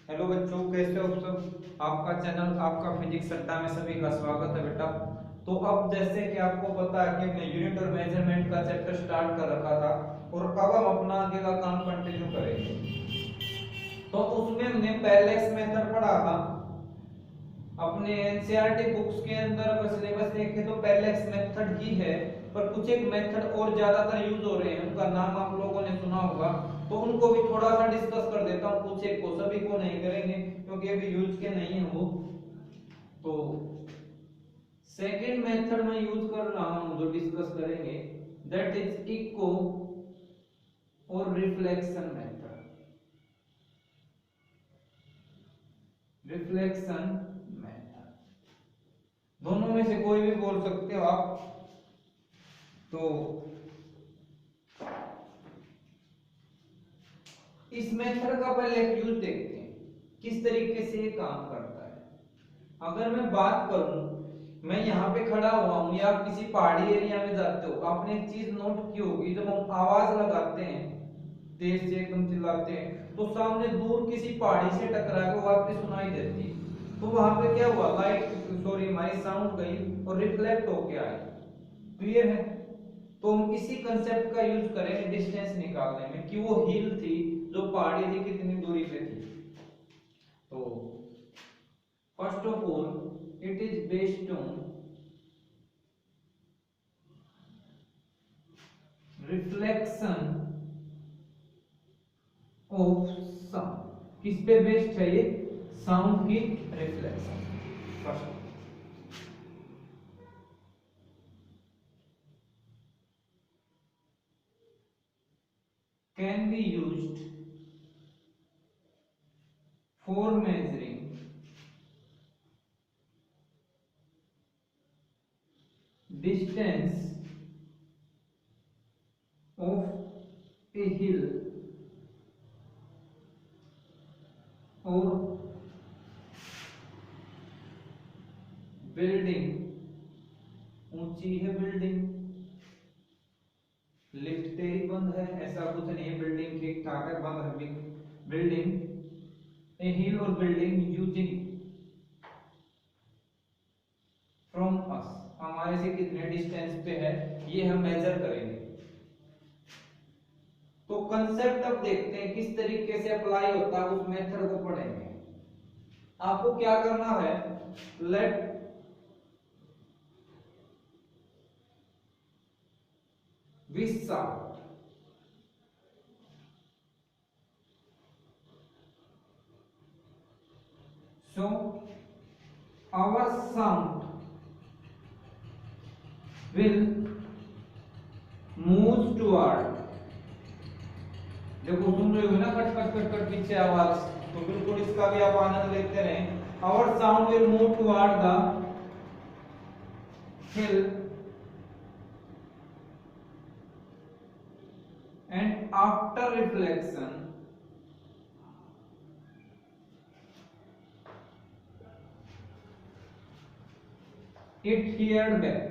Hello बच्चों, कैसे हो सब। आपका चैनल आपका फिजिक्स अड्डा में सभी का स्वागत है बेटा। तो अब जैसे कि आपको पता है कि हमने यूनिट और मेजरमेंट का चैप्टर स्टार्ट कर रखा था और अब हम अपना आगे का काम कंटिन्यू करेंगे। तो उसमें हमने पैरेलक्स मेथड पढ़ा था। अपने एनसीईआरटी बुक्स के अंदर अगर सिलेबस देखें तो पैरेलक्स मेथड ही है, पर कुछ एक मेथड और ज्यादातर यूज हो रहे हैं, उनका नाम आप लोगों ने सुना होगा। तो उनको भी थोड़ा सा डिस्कस कर देता हूँ, कुछ एक को, सभी को नहीं करेंगे क्योंकि अभी यूज के नहीं है वो। तो सेकेंड मेथड में यूज कर रहा हूं जो डिस्कस करेंगे, दैट इज इको और रिफ्लेक्शन मेथड। रिफ्लेक्शन मेथड दोनों में से कोई भी बोल सकते हो आप। तो इस मेथड का पहले एक यूज देखते हैं, किस तरीके से ये काम करता है। अगर मैं बात करूं, मैं यहाँ पे खड़ा हुआ हूं या आप किसी पहाड़ी एरिया में जाते हो, आपने एक चीज नोट की होगी, जब हम आवाज लगाते हैं, तेज से एकदम चिल्लाते हैं, तो सामने दूर किसी पहाड़ी से टकरा के वो आपको सुनाई देती है। तो वहां पे क्या हुआ, हमारी साउंड गई और रिफ्लेक्ट होके आई। क्लियर है। तो हम इसी कंसेप्ट का यूज करेंगे डिस्टेंस निकालने में, कि वो हिल थी जो पहाड़ी थी कितनी दूरी पे थी। तो first of all it is based on reflection of sound. किस पे बेस्ड है ये, साउंड की reflection. First can be used for measuring distance of a hill or building। ऊंची है बिल्डिंग, लिफ्ट तेरी बंद है, ऐसा कुछ नहीं है, बिल्डिंग ठीक ठाक है, बंद है बिल्डिंग। ए हिल और बिल्डिंग यूजिंग फ्रॉम अस, हमारे से कितने डिस्टेंस पे है ये हम मेजर करेंगे। तो कंसेप्ट अब देखते हैं किस तरीके से अप्लाई होता है, उस मेथड को पढ़ेंगे। आपको क्या करना है, let which sound so our sound will move toward। देखो सुन रहे हो ना, कट कट कट कट पीछे आवाज, तो बिल्कुल इसका भी आप आनंद लेते रहें। Our sound will move toward the hill and after reflection it heard back,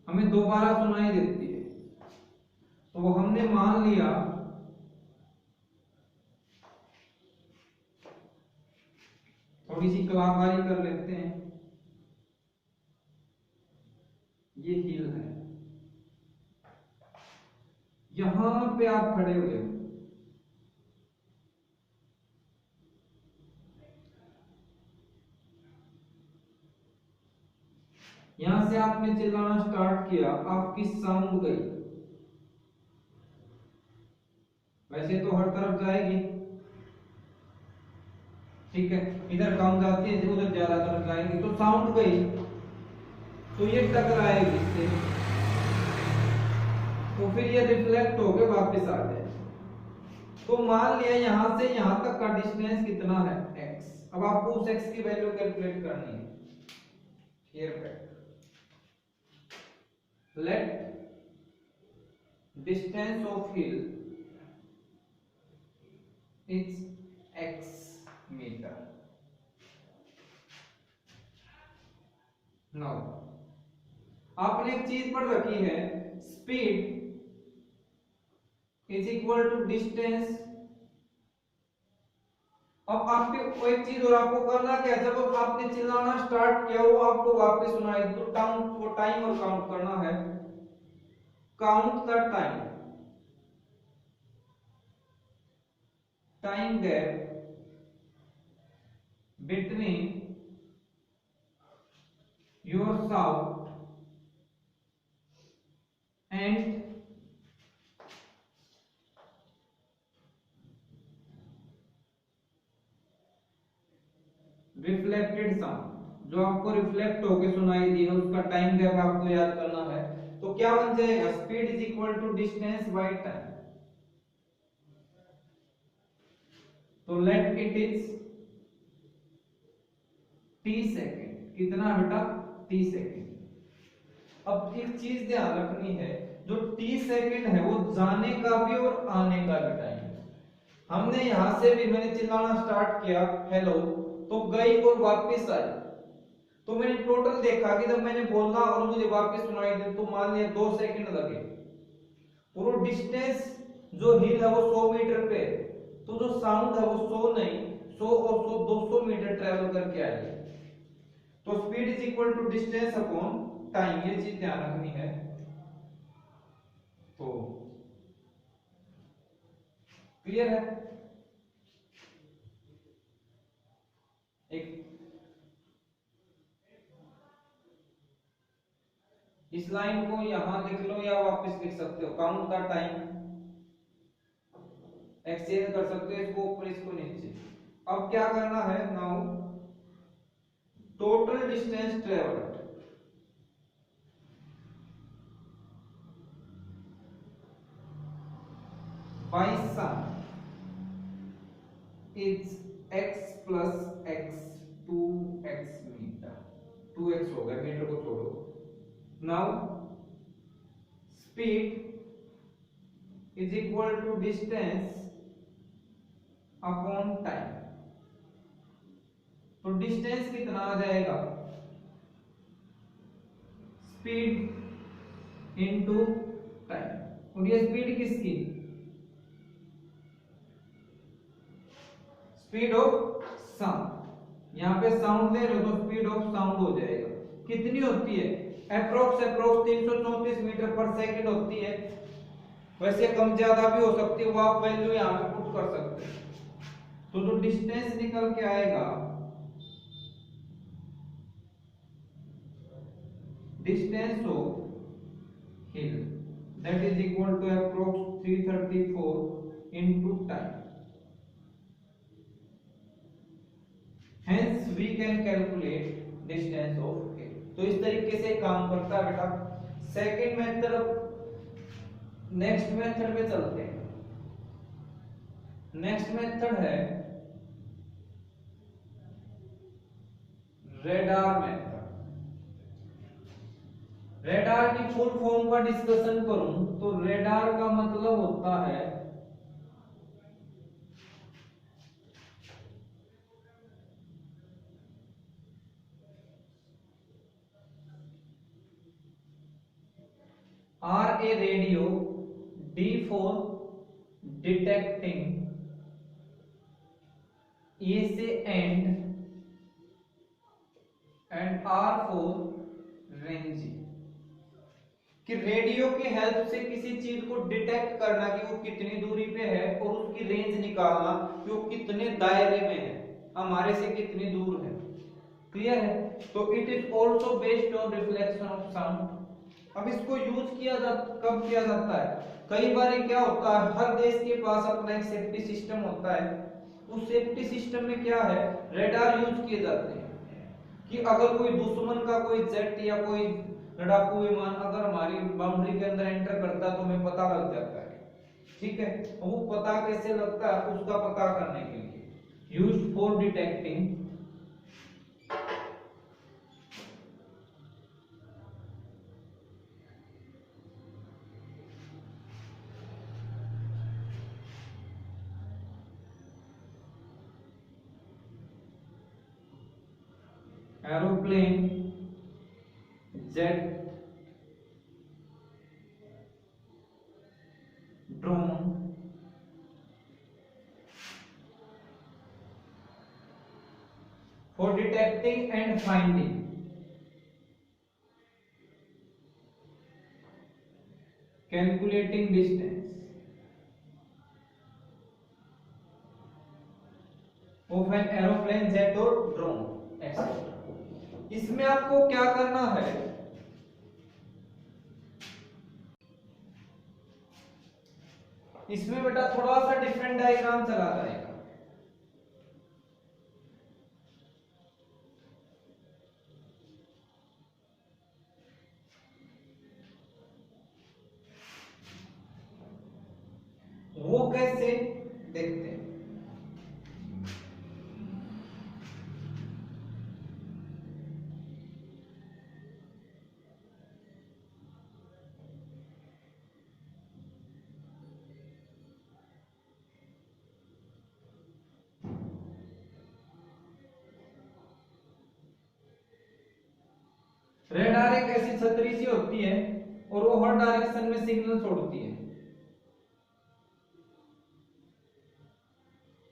हमें दोबारा सुनाई देती है। तो वो हमने मान लिया, थोड़ी सी कलाकारी कर लेते हैं, ये हिल है, यहां पे आप खड़े हुए हो, यहां से आपने चिल्लाना स्टार्ट किया, आपकी साउंड गई, वैसे तो हर तरफ जाएगी, ठीक है, इधर कम जाती है उधर ज्यादा तरफ जाएगी, तो साउंड गई, तो ये टकराएगी इससे, तो फिर ये रिफ्लेक्ट होकर वापस आ जाए। तो मान लिया यहां से यहां तक का डिस्टेंस कितना है, x। अब आपको उस x की वैल्यू कैलकुलेट करनी है। हियर पे let distance of hill is x metre. Now आपने एक चीज पढ़ रखी है, speed is equal to distance अब आपको एक चीज और आपको करना क्या है, जब आपने चिल्लाना स्टार्ट किया वो आपको वापस सुनाई तो टाइम और काउंट करना है। Count the time gap between your sound and reflected sound. जो आपको रिफ्लेक्ट होके सुनाई दी है उसका टाइम गैप आपको याद करना है। तो क्या बन जाएगा, speed is equal to distance by time. तो let it is T second. कितना बेटा, टी सेकेंड। अब एक चीज ध्यान रखनी है, जो टी सेकेंड है वो जाने का भी और आने का भी टाइम है। हमने यहां से भी मैंने चिल्लाना स्टार्ट किया हेलो, तो गई और वापस आई, तो मैंने टोटल देखा कि जब मैंने बोला और मुझे वापस सुनाई दे तो मान लिया 2 सेकंड लगे। और वो डिस्टेंस जो हिल है वो 100 मीटर पे, तो जो साउंड है वो 100 नहीं 100 और 100 200 मीटर ट्रेवल करके आई है। तो speed is equal to distance upon time, ये चीज ध्यान रखनी है। तो क्लियर है। एक इस लाइन को यहां लिख लो या वापस लिख सकते हो, काउंट द टाइम, एक्सचेंज कर सकते हो इसको ऊपर इसको नीचे। अब क्या करना है, now total distance travelled by sun is x plus x 2x metre. 2x हो गया, मीटर को छोड़ो। Now speed is equal to distance upon time. तो डिस्टेंस कितना आ जाएगा, स्पीड इनटू टाइम। और ये स्पीड किसकी, स्पीड ऑफ साउंड। यहां पे साउंड ले लो तो स्पीड ऑफ साउंड हो जाएगा। कितनी होती है, अप्रोक्स 334 मीटर पर सेकंड होती है। वैसे कम ज्यादा भी हो सकती है, वो आप वैल्यू यहां पे पुट कर सकते हैं। तो जो डिस्टेंस निकल के आएगा, distance of hill that is equal to approx 334 into time. Hence we can calculate distance of hill। तो इस तरीके से काम करता है बेटा। सेकेंड मेथड, नेक्स्ट मेथड पे चलते हैं। नेक्स्ट मेथड है रेडार मेथड। रेडार की फुल फॉर्म का डिस्कशन करूं तो रेडार का मतलब होता है R A radio, D for detecting, A से end and R for ranging। कि रेडियो की हेल्प से किसी चीज को डिटेक्ट करना कि वो कितनी दूरी पे है और उसकी रेंज निकालना कि वो कितने दायरे में है, हमारे से कितनी दूर है। क्लियर है। तो it is also based on reflection of sound. अब इसको यूज कब किया जाता है, कई बार क्या होता है, हर देश के पास अपना एक सेफ्टी सिस्टम होता है। उस सेफ्टी सिस्टम में क्या है, रेडार यूज किए जाते हैं कि अगर कोई दुश्मन का कोई जेट या कोई लड़ाकू विमान अगर हमारी बाउंड्री के अंदर एंटर करता है तो हमें पता लग जाता है। ठीक है, वो पता कैसे लगता है, उसका पता करने के लिए used for detecting aeroplane, jet, drone, for detecting and finding calculating distance of an aeroplane, jet or drone etc. इसमें आपको क्या करना है, इसमें बेटा थोड़ा सा डिफरेंट डायग्राम चला जाएगा। वो कैसे देखते हैं। रेडार एक ऐसी छतरी सी होती है और वो हर डायरेक्शन में सिग्नल छोड़ती है।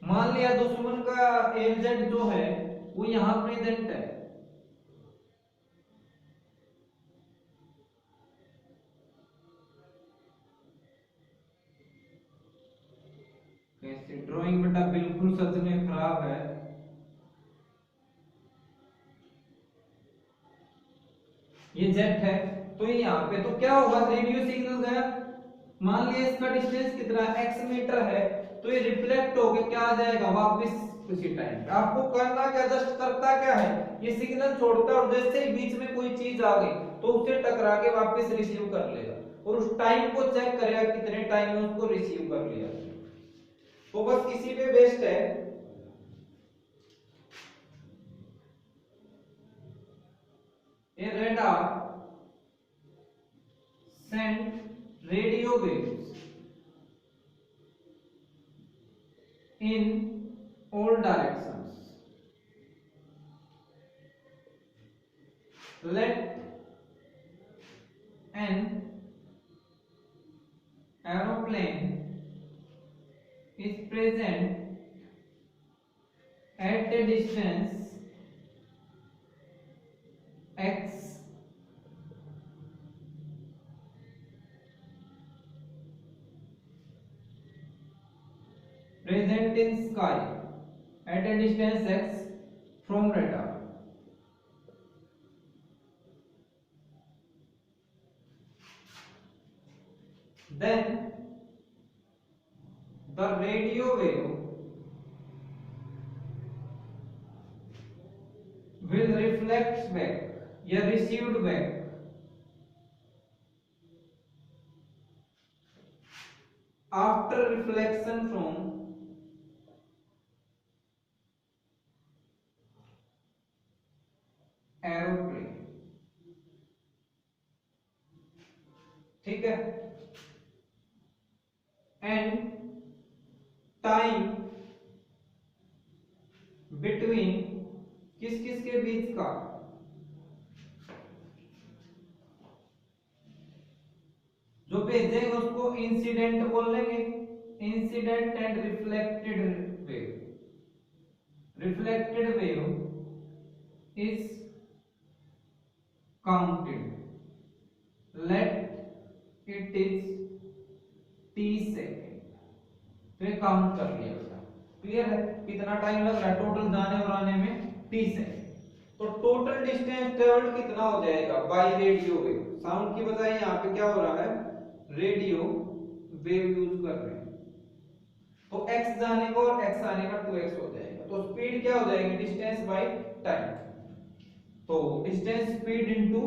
मान लिया दुश्मन का एलजेड जो है वो यहां प्रेजेंट है, कैसे ड्राइंग बेटा बिल्कुल सच में खराब है। ये जेट है तो ये यहाँ पे तो क्या होगा, रेडियो सिग्नल गया। मान लिया इसका डिस्टेंस कितना x मीटर है तो ये रिफ्लेक्ट होके क्या आ जाएगा वापस उसी टाइम पे। आपको करना क्या, जस्ट करता क्या है, ये सिग्नल छोड़ता है और जैसे ही बीच में कोई चीज आ गई तो उसे टकरा के वापस रिसीव कर लेगा और उस टाइम को चेक करेगा कितने टाइम में उसको रिसीव कर लिया। तो बस इसी पे बेस्ड है। ये radar send radio waves in all directions. Let an aeroplane is present at a distance x present in sky at a distance x from radar. Then the radio wave will reflect back या received back after reflection from aeroplane। ठीक है, and time between किस किस के बीच का, जो भेजेंगे उसको इंसिडेंट बोल लेंगे, incident and reflected wave. Reflected wave is counted, late it is t second. तो ये काउंट कर लिया बेटा, क्लियर है कितना टाइम लग रहा है टोटल जाने और आने में, t सेकेंड। तो टोटल डिस्टेंस ट्रेवल्ड कितना हो जाएगा बाय रेडियो वेव। साउंड की बजाय यहाँ पे क्या हो रहा है, रेडियो वेव यूज कर रहे हैं। तो x जाने का और x आने का 2x हो जाएगा। तो स्पीड क्या हो जाएगी, डिस्टेंस बाय टाइम। तो distance speed into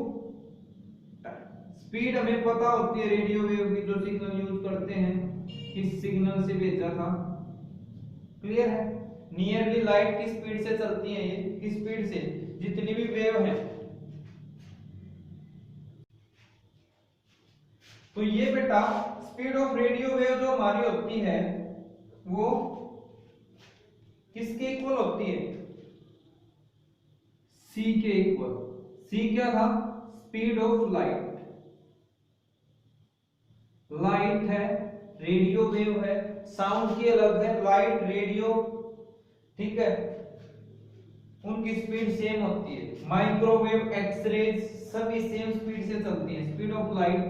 time. Speed हमें पता होती है रेडियो वेव की, जो सिग्नल यूज करते हैं किस सिग्नल से भेजा था, क्लियर है। नियरली लाइट की स्पीड से चलती है, ये किस स्पीड से, जितनी भी वेव है। तो ये बेटा स्पीड ऑफ रेडियो वेव जो हमारी होती है वो किसके इक्वल होती है, c के इक्वल। c क्या था, स्पीड ऑफ लाइट। लाइट है, रेडियो वेव है, साउंड की अलग है, लाइट रेडियो, ठीक है। उनकी स्पीड सेम होती है। माइक्रोवेव, एक्सरेज सभी सेम स्पीड से चलती हैं। Speed of light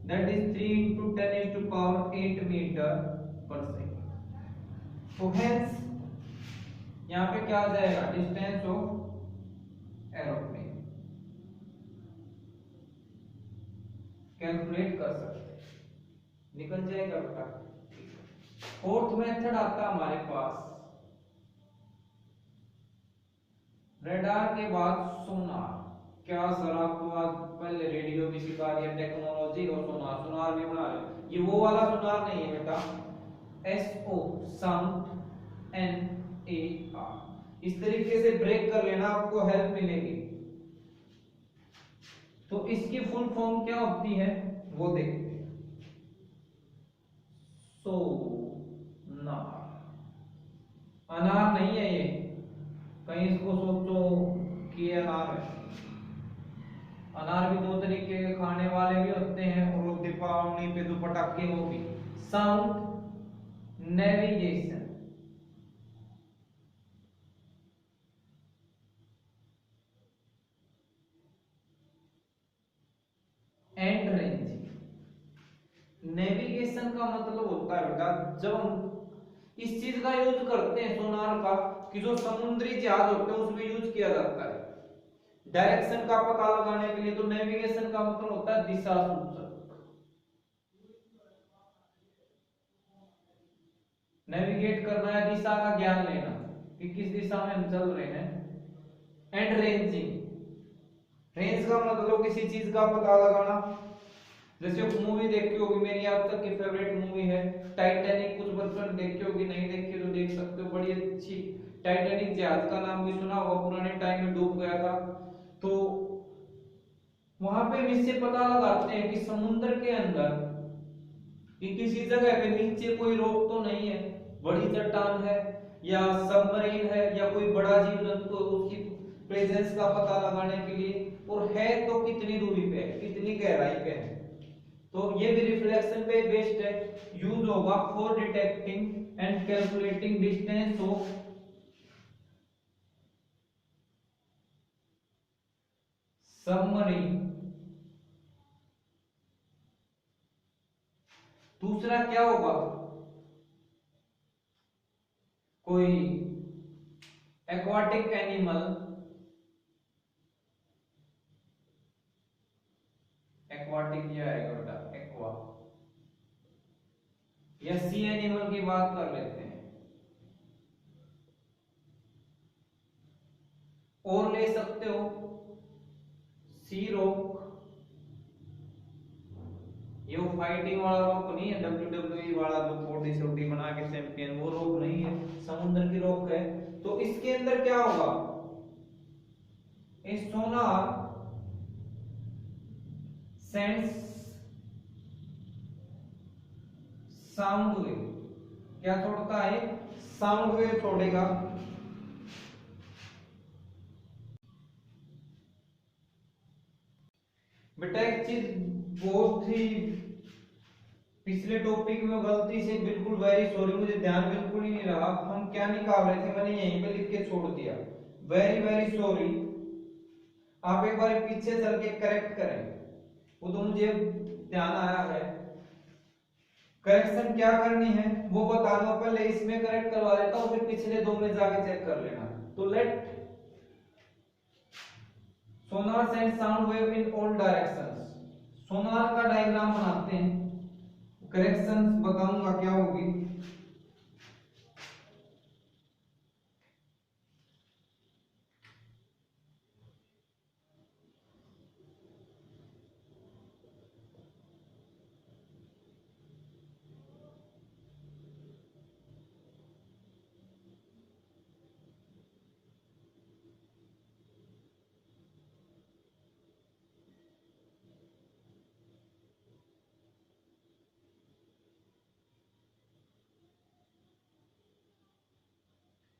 that is 3 × 10⁸ metre per second. तो हेंस यहाँ पे क्या आ जाएगा, डिस्टेंस ऑफ एरोप्लेन कैलकुलेट कर सकते हैं, निकल जाएगा बेटा। फोर्थ मेथड आता है हमारे पास रडार के बाद सोनार। क्या सर आपको आज पहले रेडियो भी सिखा दिया, टेक्नोलॉजी और सोनार, सोनार भी बना रहे। ये वो वाला सोनार नहीं है बेटा, SO साउंड NAR। इस तरीके से ब्रेक कर लेना, आपको हेल्प मिलेगी। तो इसकी फुल फॉर्म क्या होती है वो देखते हैं। सोनार, अनार नहीं है ये, कहीं इसको सोचो कि अनार है। अनार भी दो तरीके के खाने वाले भी होते हैं, और दीपावली पे जो पटाखे वो भी। Sound navigation, and ranging. Navigation का मतलब होता है बेटा, जब हम इस चीज का यूज करते हैं सोनार का, कि जो समुद्री जहाज होते हैं उसमें यूज किया जाता है डायरेक्शन का पता लगाने के लिए। तो नेविगेशन का मतलब होता है दिशा सूचक। नेविगेट करना है, दिशा का ज्ञान लेना कि किस दिशा में हम चल रहे हैं। एंड रेंजिंग, रेंज का मतलब किसी चीज का पता लगाना। जैसे मूवी देखी होगी, मेरी अब तक की फेवरेट मूवी है टाइटैनिक। कुछ बच्चों ने देखी होगी, नहीं देखी तो देख सकते हो, बड़ी अच्छी। टाइटैनिक जहाज का नाम भी सुना होगा, पुराने टाइम में डूब गया था। तो वहां पे हम इससे पता लगाते हैं कि समुद्र के अंदर कि किसी जगह पे नीचे कोई रोक तो नहीं है, बड़ी चट्टान है या सबमरीन है या कोई बड़ा जीव जंतु, उसकी प्रेजेंस का पता लगाने के लिए। और है तो कितनी दूरी पे है, कितनी गहराई पे है। तो ये भी रिफ्लेक्शन पे बेस्ड है। यूज होगा for detecting and calculating distance of submarine. दूसरा क्या होगा, कोई एक्वाटिक एनिमल, एक्वाटिक क्या आएगा बेटा, एक्वा, या सी एनिमल की बात कर लेते हैं। और ले सकते हो सी रोक, ये वो फाइटिंग वाला रोक नहीं है, WWE वाला जो बॉडी छोटी बना के चैंपियन, वो रोक नहीं है, समुद्र की रोक है। तो इसके अंदर क्या होगा, इस सोनार सेंस साउंड वेव, क्या छोड़ता है, साउंड वेव छोड़ेगा। बेटा एक चीज बहुत ही पिछले टॉपिक में गलती से, बिल्कुल वेरी सॉरी, मुझे ध्यान बिल्कुल ही नहीं रहा हम क्या निकाल रहे थे, मैंने यहीं पे लिख के छोड़ दिया, वेरी वेरी सॉरी। आप एक बार पीछे चल के करेक्ट करें, वो तो मुझे ध्यान आया है। करेक्शन क्या करनी है वो बता दो, पहले इसमें करेक्ट करवा देता हूं, फिर पिछले दो में जाके चेक कर लेना। तो let sonar send sound wave in all directions. Sonar का डायग्राम बनाते हैं, करेक्शंस बताऊंगा क्या होगी।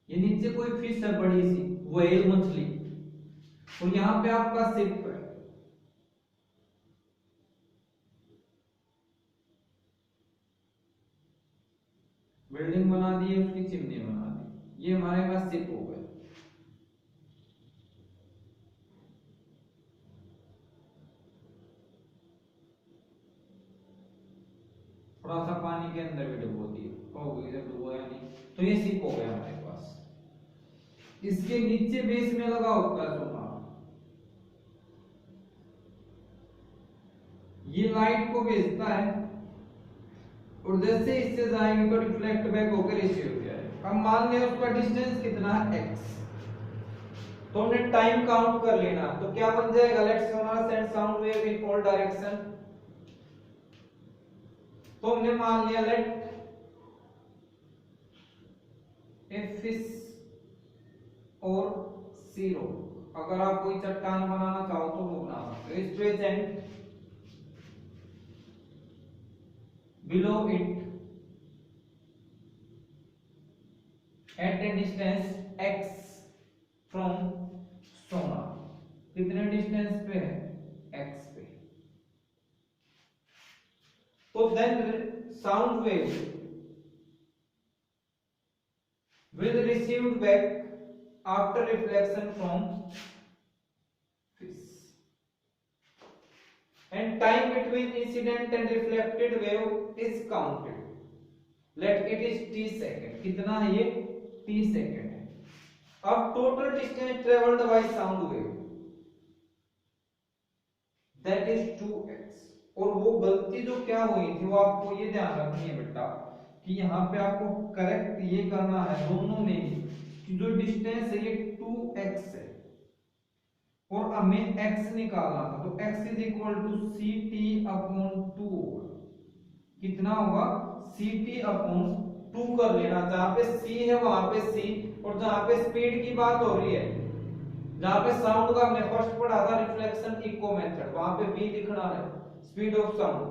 ये नीचे कोई फिश है बड़ी सी, व्हेल मछली, और यहाँ पे आपका शिप है। बिल्डिंग बना दी है, उसकी चिमनी बना दी, ये हमारे पास शिप हो गए। तो ये सिप हो गया हमारे पास। इसके नीचे बेस में लगा होता है सोना, ये लाइट को भेजता है और जैसे इससे जाएंगे तो रिफ्लेक्ट बैक होकर इसे हो जाएगा। अब मान लिया उसका डिस्टेंस कितना है x, तो हमने टाइम काउंट कर लेना, तो क्या बन जाएगा, let's Sonar send sound wave in all direction. तो हमने मान लिया लेट f is और 0, अगर आप कोई चट्टान बनाना चाहो तो वो बना सकते हो। इस present below it at a distance x from सोना, कितने डिस्टेंस पे है, x पे। तो then sound wave will received back after reflection from fish, and time between incident and reflected wave is counted, let it is t second। कितना है ये, t second है। अब total distance travelled by sound wave that is 2x। और वो गलती जो क्या हुई थी वो आपको ये ध्यान रखनी है बेटा कि यहाँ पे आपको करेक्ट ये करना है दोनों में कि जो डिस्टेंस है ये 2x है और हमें x निकालना था, तो x is equal to c t upon 2 होगा। कितना होगा, सी टी अपॉन 2 कर लेना, जहां पे c है वहां पे c, और जहां पे स्पीड की बात हो रही है, जहां पे साउंड का हमने फर्स्ट पढ़ा था रिफ्लेक्शन इको मेथड, वहां पे v लिखना है, स्पीड ऑफ साउंड।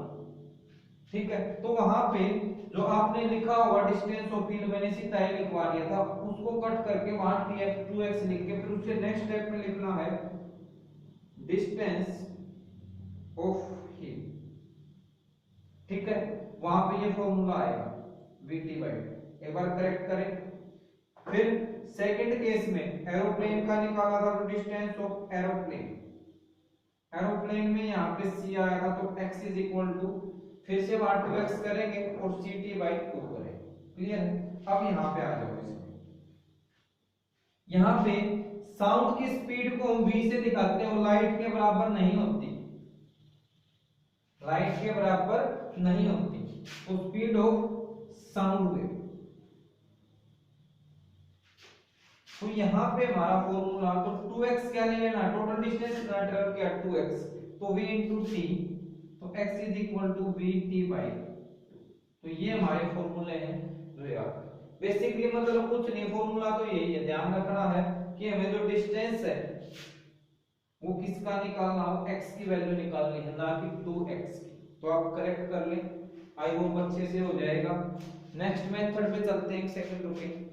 ठीक है, तो वहां पे जो आपने लिखा होगा डिस्टेंस ऑफ फील्ड, मैंने सीधा ही लिखवा दिया था, उसको कट करके वहां tf 2x लिख के फिर उससे नेक्स्ट स्टेप में लिखना है डिस्टेंस ऑफ हीट। ठीक है, वहां पे ये फॉर्मूला आएगा vt बाय, एक बार करेक्ट करें। फिर सेकंड केस में एरोप्लेन का निकाला था, तो डिस्टेंस ऑफ एरोप्लेन, एरोप्लेन में यहाँ पे c आया था, तो x इज इक्वल टू फिर से वहां 2x करेंगे और ct बाय 2 करेंगे। क्लियर है, अब यहाँ पे आ जाओ इसमें, यहाँ पे साउंड की स्पीड को हम v से दिखाते हैं, वो लाइट के बराबर नहीं होती, लाइट के बराबर नहीं होती, तो स्पीड ऑफ साउंड वेव। तो यहाँ पे हमारा फॉर्मूला, तो 2x क्या ले लेना, टोटल डिस्टेंस ट्रेवल किया 2x, तो v इंटू टी, तो x is equal to v t by. तो ये हमारे फॉर्मूले हैं जो याद, बेसिकली मतलब कुछ नहीं, फॉर्मूला तो यही है, ध्यान रखना है कि हमें जो डिस्टेंस है वो किसका निकालना हो, x की वैल्यू निकालनी है, ना कि 2x की। तो आप करेक्ट कर लें, आई होप अच्छे से हो जाएगा। नेक्स्ट मेथड पे चलते हैं, एक सेकंड रुकिए।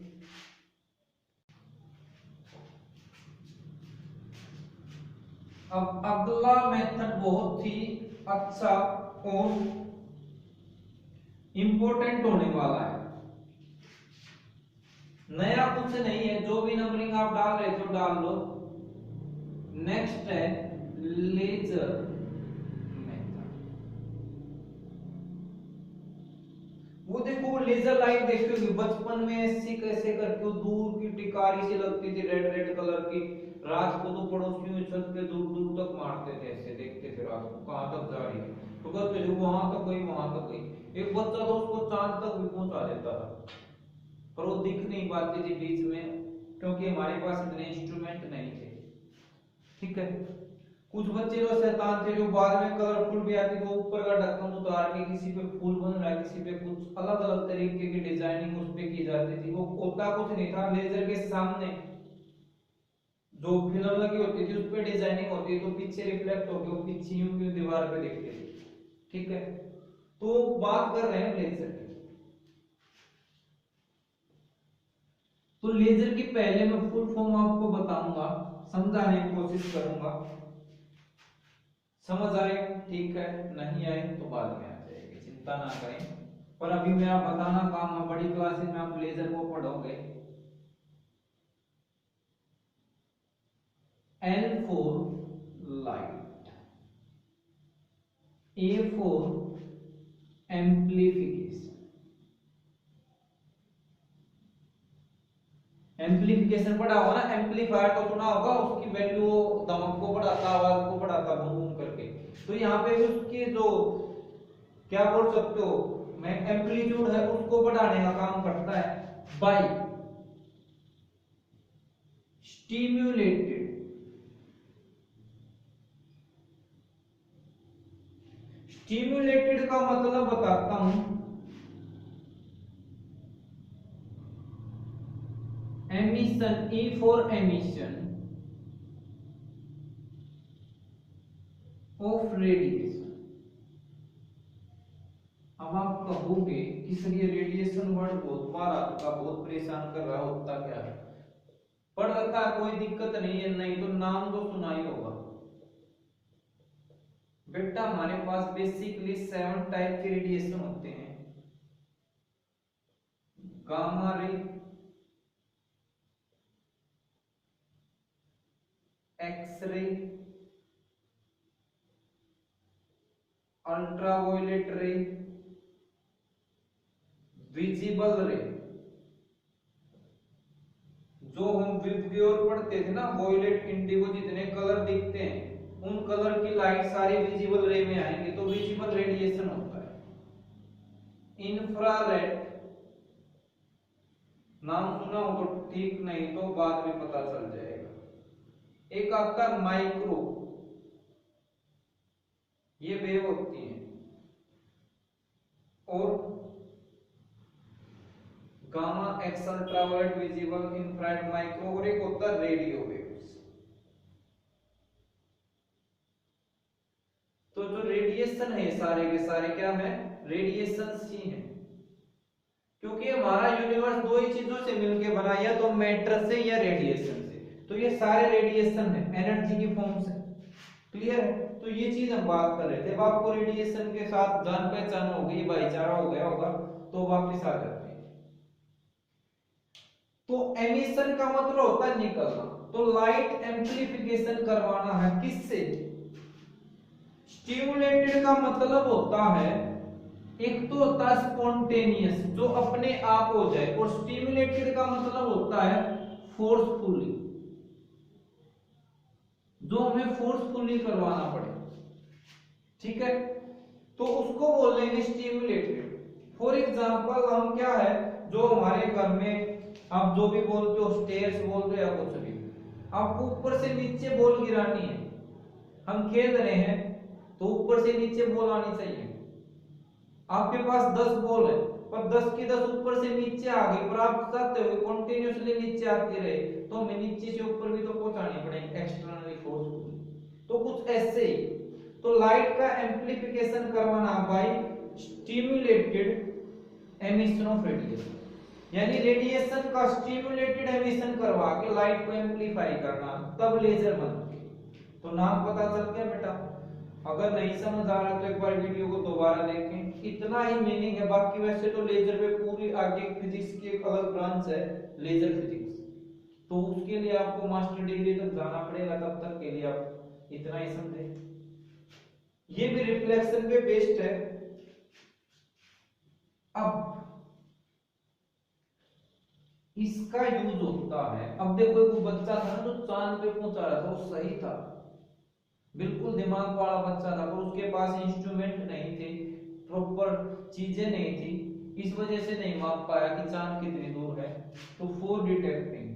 अब अगला मेथड बहुत ही अच्छा और इंपॉर्टेंट होने वाला है, नया कुछ नहीं है, जो भी नंबरिंग आप डाल रहे थे डाल लो। नेक्स्ट है लेजर मेथड। वो देखो, वो लेजर लाइट देखते होगे बचपन में, ऐसी कैसे करके वो दूर की टिकारी सी लगती थी, रेड रेड कलर की, रात को तो पड़ोसियों की छत पे दूर दूर तक मारते थे, ऐसे देखते थे रात को कहां तक जा रही है, तो कहते थे वहां तक गई, वहां तक गई। एक बच्चा तो उसको चांद तक भी पहुंचा देता था, पर वो दिख नहीं पाती थी बीच में, क्योंकि हमारे पास इतने इंस्ट्रूमेंट नहीं थे। ठीक है, कुछ बच्चे जो शैतान थे, जो बाद में कलरफुल भी आती, तो ऊपर का ढक्कन उतार के किसी पे फूल बन रहा है, किसी पे कुछ अलग अलग तरीके की डिजाइनिंग उस पे की जाती थी। वो होता कुछ नहीं था, लेजर के सामने जो फिल्म लगी होती थी उस पे डिजाइनिंग होती है, तो पीछे रिफ्लेक्ट होकर वो पीछे यूं की दीवार पे दिखती थी। ठीक है, तो बात कर रहे हैं लेजर की। तो लेजर की पहले मैं फुल फॉर्म आपको बताऊंगा, समझाने की कोशिश करूंगा, समझ आए ठीक है, नहीं आए तो बाद में आ जाएगी, चिंता ना करें। पर अभी मेरा बताना काम है, बड़ी क्लासेस में आप लेजर को पढ़ोगे। L for light, A for amplification, amplification पढ़ा होगा ना, एम्पलीफायर तो सुना होगा, उसकी वैल्यू दमक को बढ़ाता, आवाज को बढ़ाता बूम बूम करके। तो यहाँ पे भी उसकी जो क्या बोल सकते हो, मैं एम्पलीट्यूड है उसको बढ़ाने का काम करता है बाय स्टिम्युलेटेड। स्टिम्युलेटेड का मतलब बताता हूं, emission, E for emission of radiation. अब आप कहोगे कि सर ये रेडिएशन वर्ड बहुत बार आपका बहुत परेशान कर रहा होता क्या है, पढ़ रखा है कोई दिक्कत नहीं है, नहीं तो नाम तो सुना ही होगा बेटा। हमारे पास बेसिकली 7 टाइप के रेडिएशन होते हैं, गामा रे, एक्स-रे, अल्ट्रावायलेट रे, विजिबल रे। जो हम विबग्योर पढ़ते थे ना, वॉयलेट, इंडिगो, जितने कलर दिखते हैं उन कलर की लाइट सारी विजिबल रे में आएंगे, तो विजिबल रेडिएशन होता है। इंफ्रारेड, नाम सुना हो तो ठीक, नहीं तो बाद में पता चल जाएगा। एक आता माइक्रो, ये वेव होती है, और gamma, x, ultraviolet, visible, infrared, micro, और एक होता है रेडियो वेव्स। तो जो रेडिएशन है सारे के सारे क्या है, रेडिएशंस ही है, क्योंकि हमारा यूनिवर्स दो ही चीजों से मिलकर बना, या तो मैटर से या रेडिएशन से। तो ये सारे रेडिएशन है, एनर्जी की फॉर्म से। क्लियर है? तो ये चीज हम बात कर रहे थे। अब आपको रेडिएशन के साथ जान पहचान हो गई, भाईचारा हो गया होगा, तो वापिस आ जाते हैं। तो एमिशन का मतलब होता है निकलना, तो लाइट एम्प्लीफिकेशन करवाना है किससे, स्टिमुलेटेड का मतलब होता है, एक तो होता है स्पॉन्टेनियस जो अपने आप हो जाए, और स्टिमुलेटेड का मतलब होता है फोर्सफुली, जो हमें फोर्सफुली करवाना पड़े। ठीक है, तो उसको बोल लेंगे स्टिमुलेटेड। फॉर एग्जांपल हम क्या है, जो हमारे घर में आप जो भी बोलते हो, स्टेयर्स बोलते हो या कुछ भी, आपको ऊपर से नीचे बॉल गिरानी है, हम खेल रहे हैं तो ऊपर से नीचे बॉल आनी चाहिए। आपके पास 10 बॉल है, पर 10 की 10 ऊपर से नीचे आ गई, पर आप चाहते हो कंटिन्यूअसली नीचे आती रहे, तो हमें नीचे से ऊपर भी तो पहुंचानी पड़ेगी एक्सटर्नली फोर्स। तो कुछ ऐसे ही, तो लाइट का एम्प्लीफिकेशन करवाना by stimulated emission of radiation, यानी रेडिएशन का स्टिम्युलेटेड एमिशन करवा के लाइट को एम्प्लीफाई करना, तब लेजर बनती है। तो नाम पता चल गया बेटा। अगर नहीं समझ आ रहा तो एक बार वीडियो को दोबारा देखें, इतना ही मीनिंग है। बाकी वैसे तो लेजर पे पूरी आगे फिजिक्स की एक अलग ब्रांच है, लेजर फिजिक्स, तो उसके लिए आपको मास्टर डिग्री तक जाना पड़ेगा, तब तक के लिए आप इतना ही समझे। ये भी रिफ्लेक्शन पे बेस्ड है। अब इसका यूज होता है, अब देखो एक बच्चा था ना जो चांद पे पहुंचा रहा था, वो सही था, बिल्कुल दिमाग वाला बच्चा था, पर उसके पास इंस्ट्रूमेंट नहीं थे, प्रॉपर चीजें नहीं थी, इस वजह से नहीं माप पाया कि चांद कितनी दूर है। तो फॉर डिटेक्टिंग,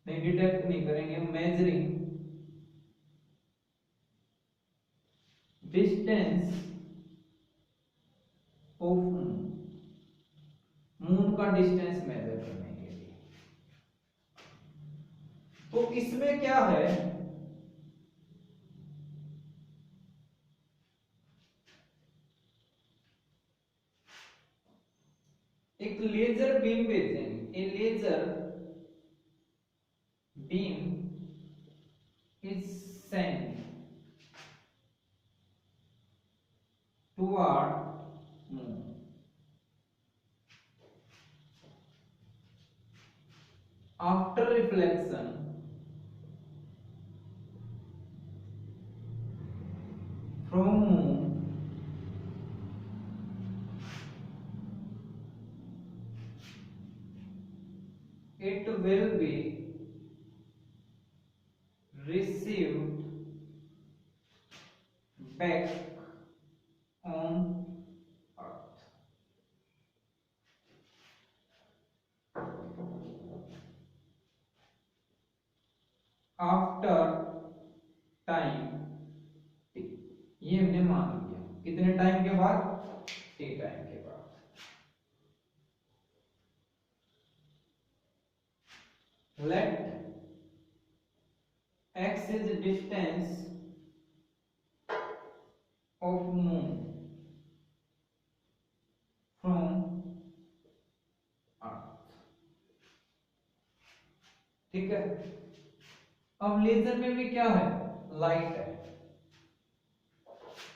नहीं डिटेक्ट नहीं करेंगे, measuring distance of moon, moon का डिस्टेंस मेजर करने के लिए। तो इसमें क्या है, एक लेजर बीम भेजेंगे, a laser beam is sent toward moon. After reflection, from moon, it will be received back on earth. After time T, ये हमने मान लिया। कितने टाइम के बाद? टी टाइम के बाद। Let x is distance of moon from earth। ठीक है। अब लेजर में भी क्या है? लाइट है।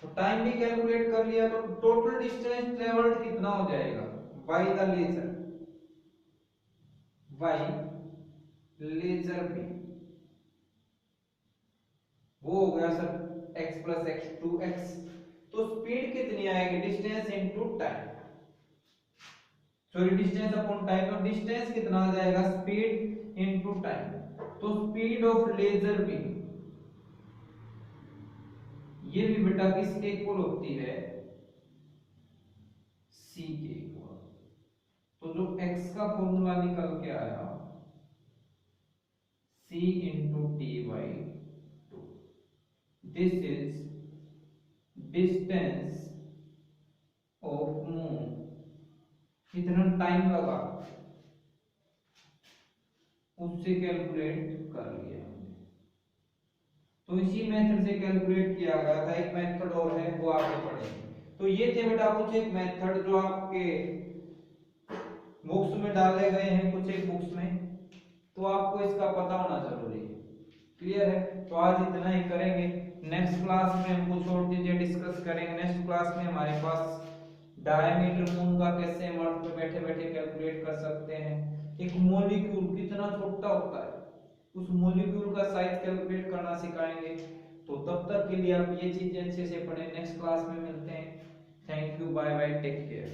तो टाइम भी कैलकुलेट कर लिया, तो टोटल डिस्टेंस ट्रेवल्ड कितना हो जाएगा by the laser, by laser beam. वो हो गया sir x plus x 2x। तो स्पीड कितनी आएगी? Distance into time, sorry distance upon time. तो डिस्टेंस कितना आ जाएगा? Speed into time. तो स्पीड ऑफ लेजर बीम ये भी बेटा किसके इक्वल होती है? c के इक्वल। तो जो x का फॉर्मूला निकल के आया c into T by 2। This is distance of moon. कितना टाइम लगा उससे कैलकुलेट कर लिया हमने। तो इसी मेथड से कैलकुलेट किया गया था। एक मेथड और है, वो आगे पढ़ेंगे। तो ये थे बेटा कुछ एक मेथड जो आपके बुक्स में डाले गए हैं, कुछ एक बुक्स में, तो आपको इसका पता होना जरूरी है। क्लियर है? तो आज इतना ही करेंगे। नेक्स्ट क्लास में हम कुछ और चीजें डिस्कस करेंगे। नेक्स्ट क्लास में हमारे पास डायमीटर मून का कैसे हम अर्थ पे बैठे बैठे कैलकुलेट कर सकते हैं, एक मॉलिक्यूल कितना छोटा होता है उस मॉलिक्यूल का साइज कैलकुलेट करना सिखाएंगे। तो तब तक के लिए आप ये चीजें अच्छे से पढ़ें। नेक्स्ट क्लास में मिलते हैं। Thank you, bye bye, take care.